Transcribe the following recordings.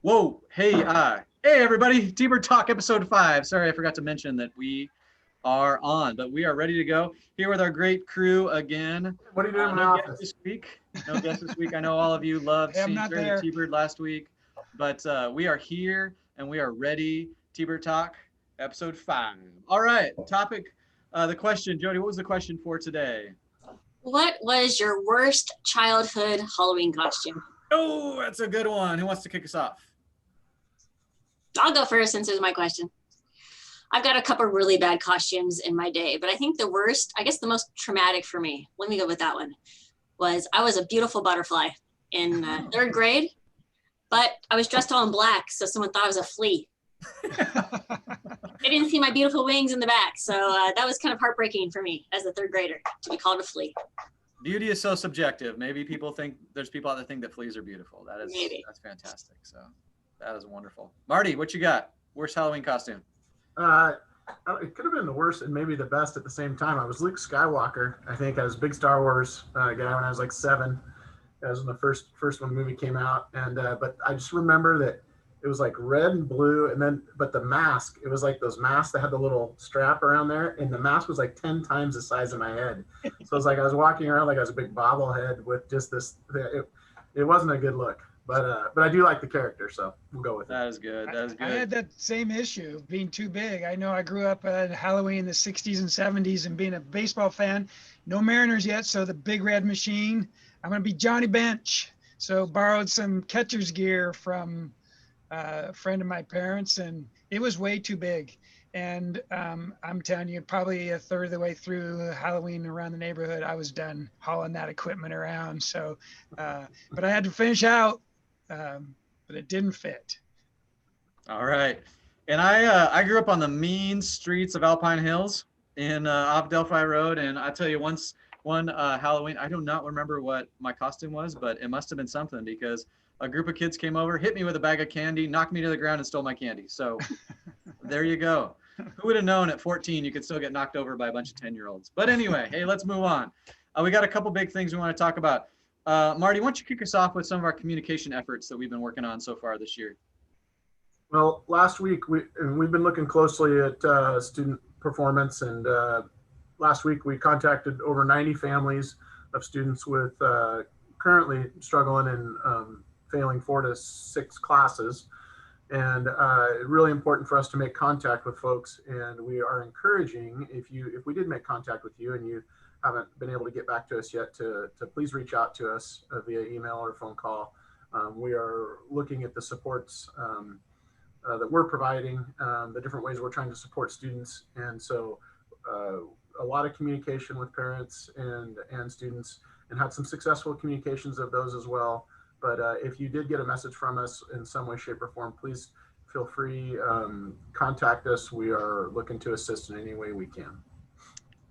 Whoa, hey everybody, Tbird Talk episode 5. Sorry, I forgot to mention that we are on, but we are ready to go here with our great crew again. What are you doing in my No guest office? this week. No guest this week. I know all of you loved Hey, I'm seeing not Jared there. at Tbird last week, but we are here and we are ready. Tbird Talk episode 5. All right, topic, the question. Jody, what was the question for today? What was your worst childhood Halloween costume? Oh, that's a good one. Who wants to kick us off? I'll go first since it was my question. I've got a couple really bad costumes in my day, but I think the worst, I guess the most traumatic for me, let me go with that one, was I was a beautiful butterfly in third grade, but I was dressed all in black, so someone thought I was a flea. They didn't see my beautiful wings in the back, so that was kind of heartbreaking for me as a third grader to be called a flea. Beauty is so subjective. Maybe people think there's people out there think that fleas are beautiful. That's fantastic. So that is wonderful. Marty, what you got? Worst Halloween costume? It could have been the worst and maybe the best at the same time. I was Luke Skywalker. I think I was a big Star Wars guy when I was like 7. That was when the first one movie came out, and but I just remember that it was like red and blue, and then but the mask, it was like those masks that had the little strap around there, and the mask was like 10 times the size of my head. So it was like I was walking around like I was a big bobblehead with just this. It wasn't a good look, but I do like the character, so we'll go with it. That is good. That is good. I had that same issue of being too big. I know I grew up at Halloween in the 60s and 70s and being a baseball fan. No Mariners yet, so the big red machine. I'm going to be Johnny Bench. So borrowed some catcher's gear from a friend of my parents, and it was way too big. And I'm telling you, probably a third of the way through Halloween around the neighborhood, I was done hauling that equipment around. So, but I had to finish out, but it didn't fit. All right. And I grew up on the mean streets of Alpine Hills in off Delphi Road, and I tell you, one Halloween, I do not remember what my costume was, but it must have been something because a group of kids came over, hit me with a bag of candy, knocked me to the ground, and stole my candy. So there you go. Who would have known at 14 you could still get knocked over by a bunch of 10-year-olds? But anyway, hey, let's move on. We got a couple big things we want to talk about. Marty, why don't you kick us off with some of our communication efforts that we've been working on so far this year? Well, last week we've been looking closely at student performance, and last week we contacted over 90 families of students with currently struggling and failing 4 to 6 classes. And really important for us to make contact with folks, and we are encouraging, if we did make contact with you and you haven't been able to get back to us yet, to please reach out to us via email or phone call. We are looking at the supports that we're providing, the different ways we're trying to support students, and so a lot of communication with parents and students, and had some successful communications of those as well. But if you did get a message from us in some way, shape, or form, please feel free, contact us. We are looking to assist in any way we can.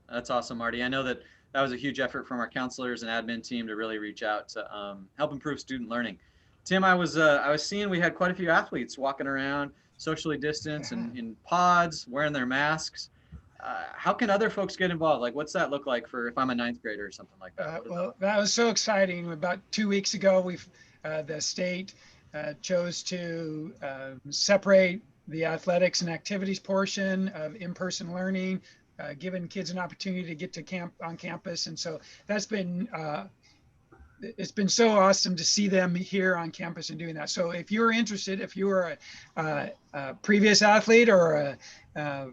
That's awesome, Marty. I know that was a huge effort from our counselors and admin team to really reach out to help improve student learning. Tim, I was seeing we had quite a few athletes walking around socially distanced and in pods, wearing their masks. How can other folks get involved? Like, what's that look like for if I'm a 9th grader or something like that? Well, that was so exciting. About 2 weeks ago, the state chose to separate the athletics and activities portion of in-person learning, giving kids an opportunity to get to on campus. And so that's been, it's been so awesome to see them here on campus and doing that. So if you're interested, if you are a previous athlete or a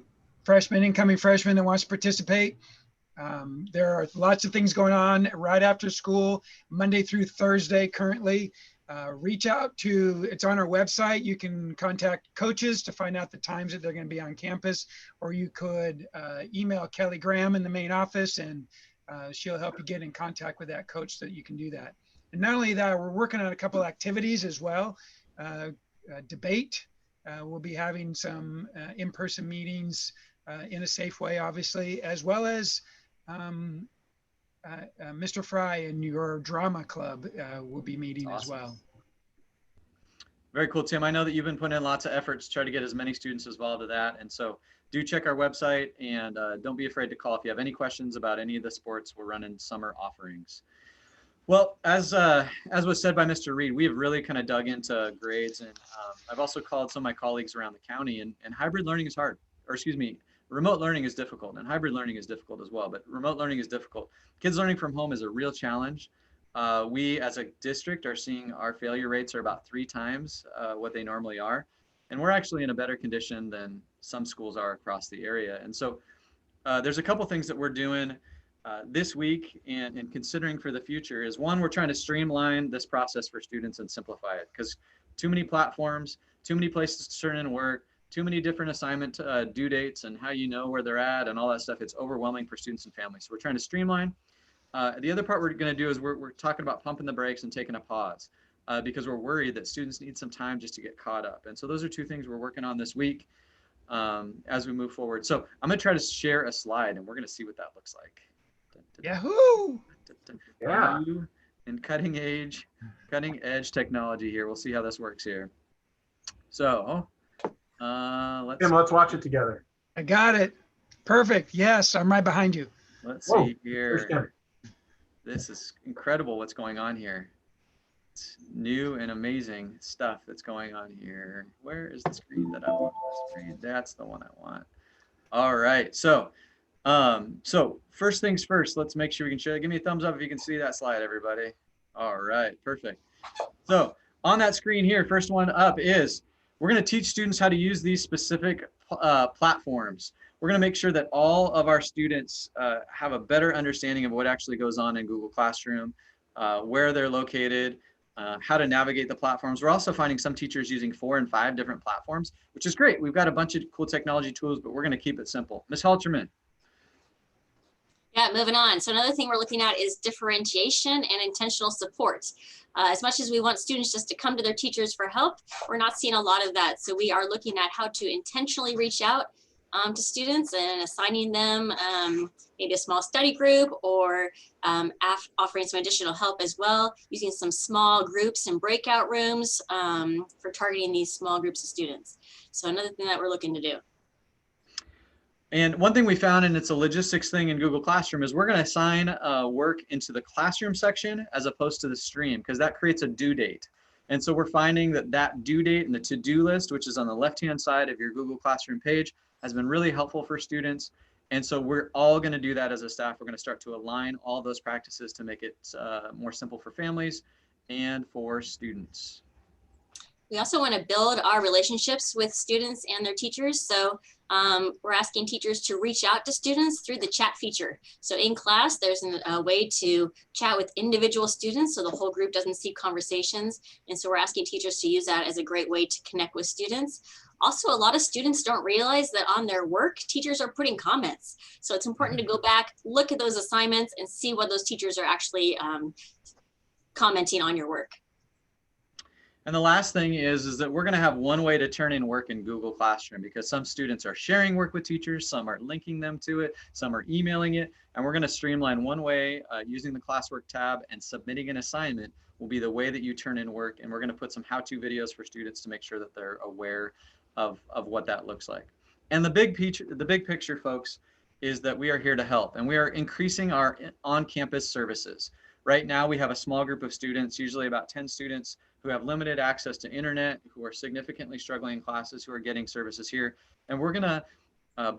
incoming freshman that wants to participate, there are lots of things going on right after school, Monday through Thursday currently. Reach out to, it's on our website. You can contact coaches to find out the times that they're going to be on campus, or you could email Kelly Graham in the main office, and she'll help you get in contact with that coach so that you can do that. And not only that, we're working on a couple of activities as well. Debate, we'll be having some in-person meetings in a safe way, obviously, as well as Mr. Fry and your drama club will be meeting as well. Very cool, Tim. I know that you've been putting in lots of efforts to try to get as many students involved with that. And so do check our website, and don't be afraid to call if you have any questions about any of the sports. We're running summer offerings. Well, as was said by Mr. Reed, we have really kind of dug into grades, and I've also called some of my colleagues around the county, and hybrid learning is hard, or excuse me, remote learning is difficult, and hybrid learning is difficult as well, but remote learning is difficult. Kids learning from home is a real challenge. We as a district are seeing our failure rates are about 3 times what they normally are, and we're actually in a better condition than some schools are across the area. And so there's a couple things that we're doing this week and considering for the future is one, we're trying to streamline this process for students and simplify it because too many platforms, too many places to turn in work, too many different assignment due dates and how you know where they're at and all that stuff. It's overwhelming for students and families. So we're trying to streamline. The other part we're going to do is we're talking about pumping the brakes and taking a pause because we're worried that students need some time just to get caught up. And so those are 2 things we're working on this week as we move forward. So I'm going to try to share a slide and we're going to see what that looks like. Yahoo! Yeah. New and cutting edge technology here. We'll see how this works here. So Tim, let's watch it together. I got it. Perfect. Yes, I'm right behind you. let's Whoa, see here. This is incredible what's going on here. It's new and amazing stuff that's going on here. Where is the screen that I want? That's the one I want. All right. So first things first, let's make sure we can share. Give me a thumbs up if you can see that slide, everybody. All right, perfect. So on that screen here, first one up is we're going to teach students how to use these specific platforms. We're going to make sure that all of our students have a better understanding of what actually goes on in Google Classroom, where they're located, how to navigate the platforms. We're also finding some teachers using 4 and 5 different platforms, which is great. We've got a bunch of cool technology tools, but we're going to keep it simple. Ms. Halterman. Yeah, moving on. So another thing we're looking at is differentiation and intentional support. As much as we want students just to come to their teachers for help, we're not seeing a lot of that. So we are looking at how to intentionally reach out to students and assigning them maybe a small study group or offering some additional help as well, using some small groups and breakout rooms for targeting these small groups of students. So another thing that we're looking to do. And one thing we found, and it's a logistics thing in Google Classroom, is we're going to assign work into the classroom section as opposed to the stream because that creates a due date. And so we're finding that due date and the to-do list, which is on the left-hand side of your Google Classroom page, has been really helpful for students. And so we're all going to do that as a staff. We're going to start to align all those practices to make it more simple for families and for students. We also want to build our relationships with students and their teachers. So we're asking teachers to reach out to students through the chat feature. So in class, there's a way to chat with individual students so the whole group doesn't see conversations. And so we're asking teachers to use that as a great way to connect with students. Also, a lot of students don't realize that on their work, teachers are putting comments. So it's important to go back, look at those assignments and see what those teachers are actually commenting on your work. And the last thing is that we're going to have one way to turn in work in Google Classroom because some students are sharing work with teachers, some are linking them to it, some are emailing it, and we're going to streamline one way using the classwork tab, and submitting an assignment will be the way that you turn in work. And we're going to put some how-to videos for students to make sure that they're aware of what that looks like. And the big picture, folks, is that we are here to help, and we are increasing our on-campus services. Right now, we have a small group of students, usually about 10 students, who have limited access to internet, who are significantly struggling in classes, who are getting services here. And we're gonna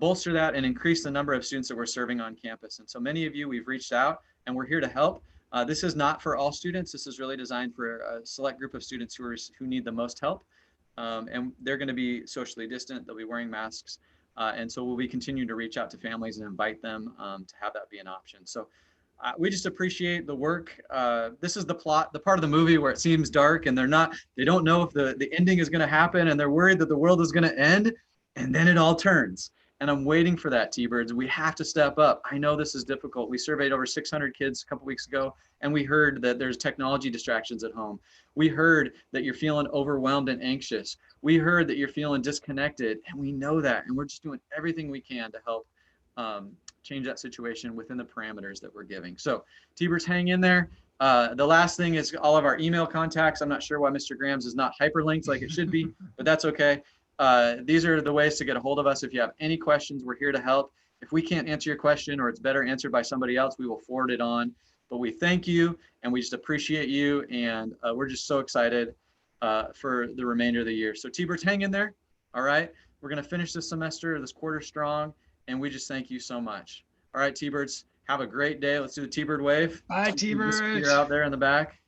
bolster that and increase the number of students that we're serving on campus. And so many of you, we've reached out and we're here to help. This is not for all students. This is really designed for a select group of students who need the most help. And they're gonna be socially distant, they'll be wearing masks. And so we'll be continuing to reach out to families and invite them to have that be an option. So we just appreciate the work. This is the part of the movie where it seems dark and they don't know if the ending is going to happen and they're worried that the world is going to end, and then it all turns. And I'm waiting for that, T-Birds. We have to step up. I know this is difficult. We surveyed over 600 kids a couple weeks ago, and we heard that there's technology distractions at home. We heard that you're feeling overwhelmed and anxious. We heard that you're feeling disconnected, and we know that, and we're just doing everything we can to help change that situation within the parameters that we're giving. So T-Birds, hang in there. The last thing is all of our email contacts. I'm not sure why Mr. Graham's is not hyperlinked like it should be, but that's okay. These are the ways to get a hold of us. If you have any questions, we're here to help. If we can't answer your question or it's better answered by somebody else, we will forward it on. but we thank you and we just appreciate you. And we're just so excited for the remainder of the year. So T-Birds, hang in there. All right. We're going to finish this semester, this quarter strong. And we just thank you so much. All right, T-Birds, have a great day. Let's do the T-Bird wave. Bye, T-Birds. You're out there in the back.